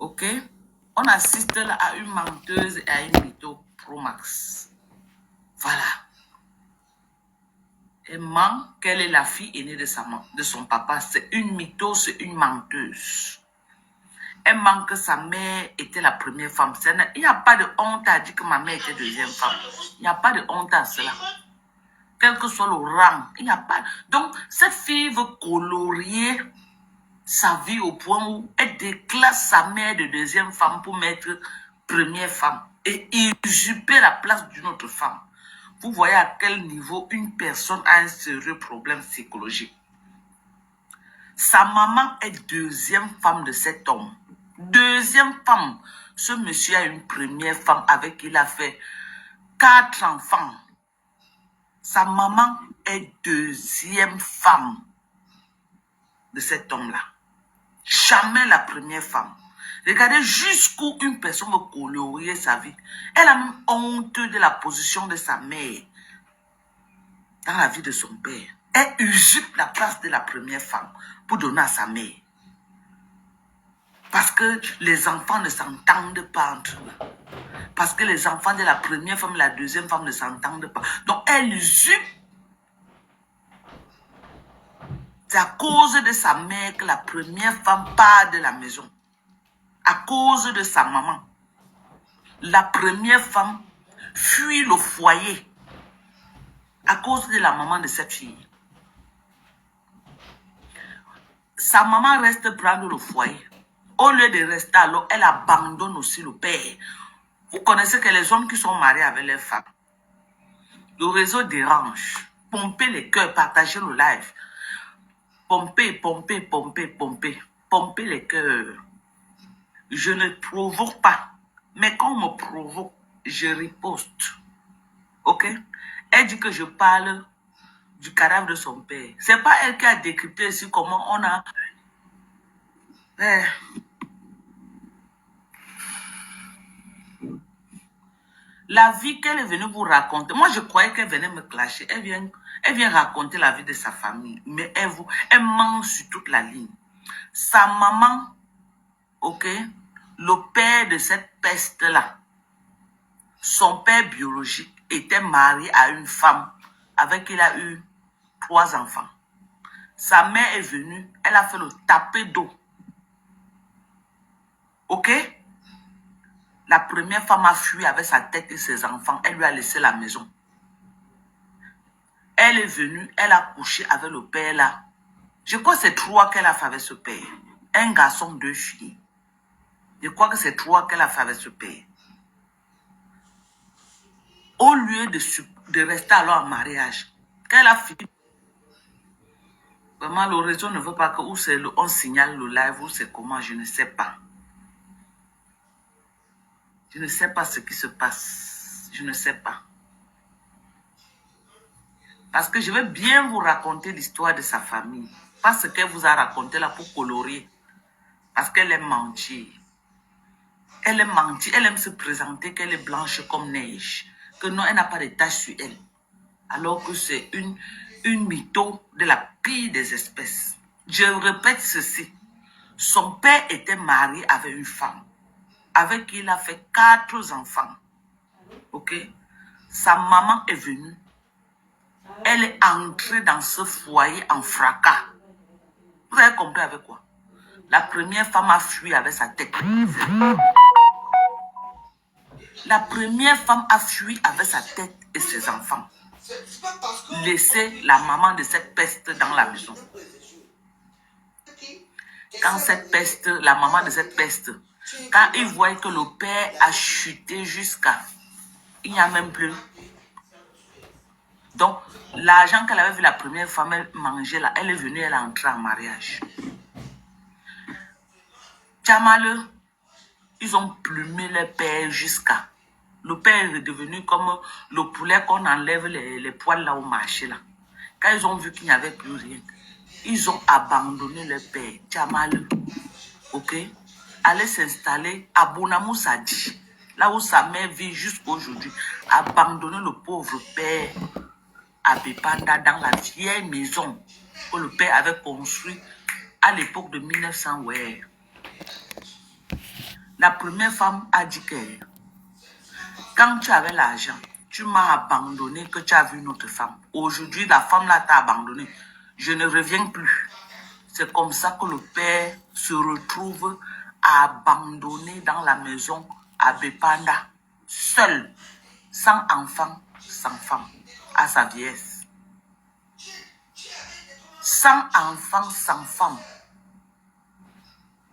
Ok? On assiste là à une menteuse et à une mytho pro max. Voilà. Elle ment qu'elle est la fille aînée de son papa. C'est une mytho, c'est une menteuse. Elle ment que sa mère était la première femme. Il n'y a pas de honte à dire que ma mère était deuxième femme. Il n'y a pas de honte à cela. Quel que soit le rang, il n'y a pas. Donc, cette fille veut colorier sa vie au point où elle déclasse sa mère de deuxième femme pour mettre première femme et usurper la place d'une autre femme. Vous voyez à quel niveau une personne a un sérieux problème psychologique. Sa maman est deuxième femme de cet homme. Deuxième femme. Ce monsieur a une première femme avec qui il a fait 4 enfants. Sa maman est deuxième femme de cet homme-là. Jamais la première femme. Regardez jusqu'où une personne veut colorier sa vie. Elle a même honte de la position de sa mère dans la vie de son père. Elle usurpe la place de la première femme pour donner à sa mère. Parce que les enfants ne s'entendent pas entre eux. Parce que les enfants de la première femme et la deuxième femme ne s'entendent pas. Donc elle usurpe. C'est à cause de sa mère que la première femme part de la maison. À cause de sa maman. La première femme fuit le foyer. À cause de la maman de cette fille. Sa maman reste prendre le foyer. Au lieu de rester alors, elle abandonne aussi le père. Vous connaissez que les hommes qui sont mariés avec leurs femmes, le réseau dérange. Pompez les cœurs, partagez le live. Pompez, pompez, pompez, pompez. Pompez les cœurs. Je ne provoque pas. Mais quand on me provoque, je riposte. Ok? Elle dit que je parle du cadavre de son père. C'est pas elle qui a décrypté ici comment on a... La vie qu'elle est venue vous raconter. Moi, je croyais qu'elle venait me clasher. Elle vient raconter la vie de sa famille. Mais elle ment sur toute la ligne. Sa maman, ok, le père de cette peste-là, son père biologique était marié à une femme avec qui il a eu 3 enfants. Sa mère est venue, elle a fait le tapé d'eau. Ok? La première femme a fui avec sa tête et ses enfants. Elle lui a laissé la maison. Elle est venue, elle a couché avec le père là. Je crois que c'est 3 qu'elle a fait avec ce père. Un garçon, 2 filles. Je crois que c'est 3 qu'elle a fait avec ce père. Au lieu de rester alors en mariage, qu'elle a fini. Vraiment, le réseau ne veut pas que on signale le live ou c'est comment, je ne sais pas. Je ne sais pas ce qui se passe. Je ne sais pas. Parce que je vais bien vous raconter l'histoire de sa famille. Pas ce qu'elle vous a raconté là pour colorier. Parce qu'elle aime mentir. Elle aime mentir. Elle aime se présenter qu'elle est blanche comme neige. Que non, elle n'a pas de taches sur elle. Alors que c'est une mytho de la pire des espèces. Je répète ceci. Son père était marié avec une femme. Avec qui il a fait 4 enfants. Ok? Sa maman est venue. Elle est entrée dans ce foyer en fracas. Vous avez compris avec quoi? La première femme a fui avec sa tête. La première femme a fui avec sa tête et ses enfants. Laisser la maman de cette peste dans la maison. Quand cette peste, la maman de cette peste, quand il voit que le père a chuté jusqu'à... Il n'y a même plus. Donc, l'argent qu'elle avait vu la première femme manger là, elle est venue, elle est entrée en mariage. Tchamaleux, ils ont plumé le père jusqu'à... Le père est devenu comme le poulet qu'on enlève les poils là au marché là. Quand ils ont vu qu'il n'y avait plus rien, ils ont abandonné le père. Tchamaleux, ok? Aller s'installer à Bonamoussadi, là où sa mère vit jusqu'aujourd'hui. Abandonner le pauvre père à Bepanda dans la vieille maison que le père avait construite à l'époque de 1900. Ouais. La première femme a dit que quand tu avais l'argent, tu m'as abandonné, que tu as vu une autre femme. Aujourd'hui, la femme là t'a abandonné. Je ne reviens plus. C'est comme ça que le père se retrouve abandonné dans la maison à Bepanda, seul, sans enfant, sans femme, à sa vieillesse. Sans enfant, sans femme.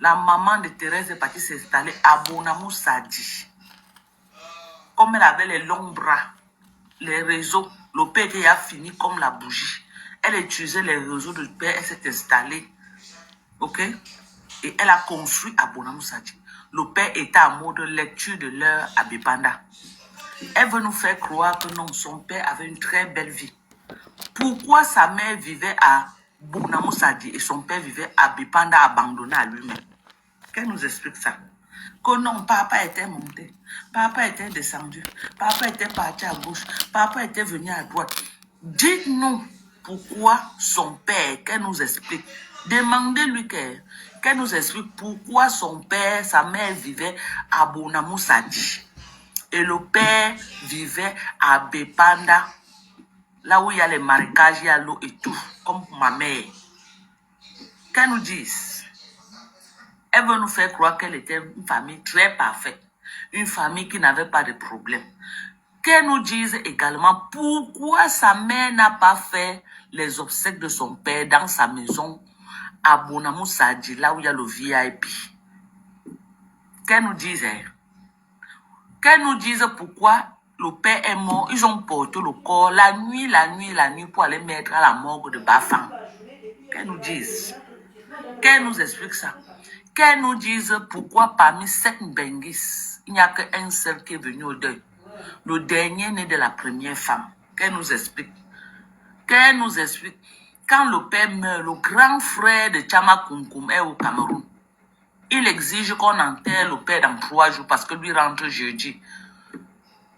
La maman de Thérèse est partie s'installer à Bonamou Sadi. Comme elle avait les longs bras, les réseaux, le père a fini comme la bougie. Elle utilisait les réseaux du père, elle s'est installée. Ok? Et elle a construit à Bonamou Sadi. Le père était en mode lecture de l'heure à Bepanda. Elle veut nous faire croire que non, son père avait une très belle vie. Pourquoi sa mère vivait à Bonamou Sadi et son père vivait à Bepanda abandonné à lui-même? Qu'elle nous explique ça. Que non, papa était monté, papa était descendu, papa était parti à gauche, papa était venu à droite. Dites-nous pourquoi son père, qu'elle nous explique. Demandez-lui qu'elle nous explique pourquoi son père, sa mère vivait à Bonamou Sadi et le père vivait à Bepanda, là où il y a les marécages, il y a l'eau et tout, comme ma mère. Qu'elle nous dise. Elle veut nous faire croire qu'elle était une famille très parfaite, une famille qui n'avait pas de problème. Qu'elle nous dise également pourquoi sa mère n'a pas fait les obsèques de son père dans sa maison à Bonamou Sadi, là où il y a le VIP. Qu'elle nous dise, qu'elle nous dise pourquoi le père est mort. Ils ont porté le corps la nuit pour aller mettre à la morgue de Bafang. Qu'elle nous dise. Qu'elle nous explique ça. Qu'elle nous dise pourquoi parmi 7 Benguis, il n'y a qu'un seul qui est venu au deuil. Le dernier né de la première femme. Qu'elle nous explique. Qu'elle nous explique. Quand le père meurt, le grand frère de Tchama Kounkoum est au Cameroun. Il exige qu'on enterre le père dans 3 jours parce que lui rentre jeudi.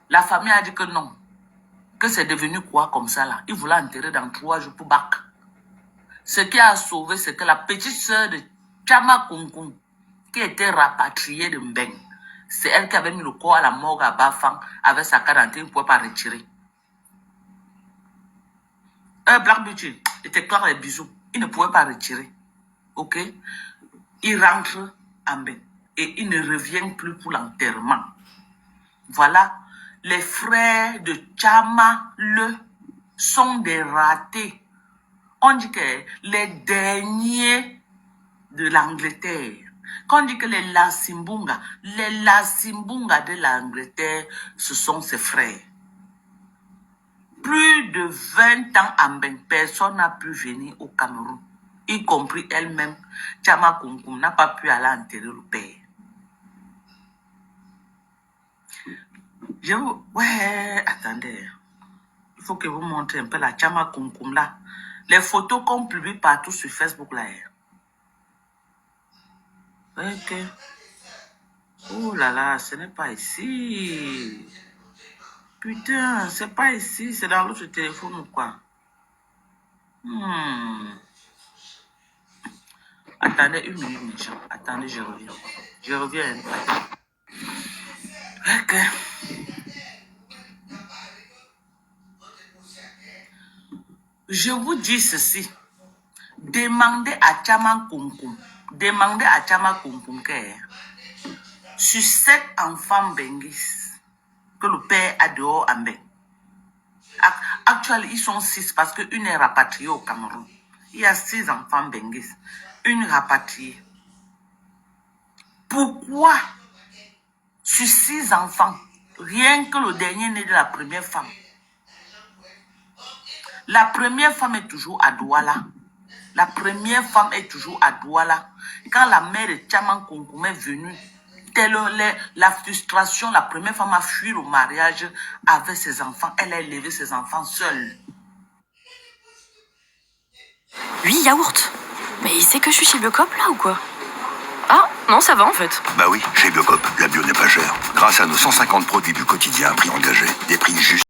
La famille a dit que non. Que c'est devenu quoi comme ça là? Il voulait enterrer dans 3 jours pour Bac. Ce qui a sauvé, c'est que la petite sœur de Tchama Kounkoum, qui était rapatriée de Mbeng, c'est elle qui avait mis le corps à la morgue à Bafang avec sa quarantaine, il ne pouvait pas retirer. Black Beauty était clair les bisous, il ne pouvait pas retirer. Ok? Il rentre à Mbeng et il ne revient plus pour l'enterrement. Voilà, les frères de Tchama Le sont des ratés. On dit que les derniers de l'Angleterre, quand on dit que les Lasimbunga de l'Angleterre, ce sont ses frères. Plus de 20 ans à Mbeng, personne n'a pu venir au Cameroun, y compris elle-même. Tchama Kounkoum n'a pas pu aller enterrer le père. Ouais, attendez. Il faut que vous montrez un peu la Tchama Kounkoum là. Les photos qu'on publie partout sur Facebook là. Ok. Oh là là, ce n'est pas ici. Putain, c'est pas ici, c'est dans l'autre téléphone ou quoi? Attendez une minute, mes gens. Attendez, je reviens. Je reviens. Ok. Je vous dis ceci. Demandez à Tchama Kounkoum. Demandez à Tchama Kounkoum que sur 7 enfants benguis que le père a dehors à Mbeng. Actuellement, ils sont 6 parce qu'une est rapatriée au Cameroun. Il y a 6 enfants benguis. Une rapatriée. Pourquoi sur 6 enfants, rien que le dernier né de la première femme? La première femme est toujours à Douala. La première femme est toujours à Douala. Quand la mère de Tchama Kounkoum est venue, la frustration, la première femme a fui le mariage avec ses enfants. Elle a élevé ses enfants seule. Oui, yaourt. Mais il sait que je suis chez Biocop là ou quoi? Ah, non, ça va en fait. Bah oui, chez Biocop, la bio n'est pas chère. Grâce à nos 150 produits du quotidien à prix engagé, des prix justes.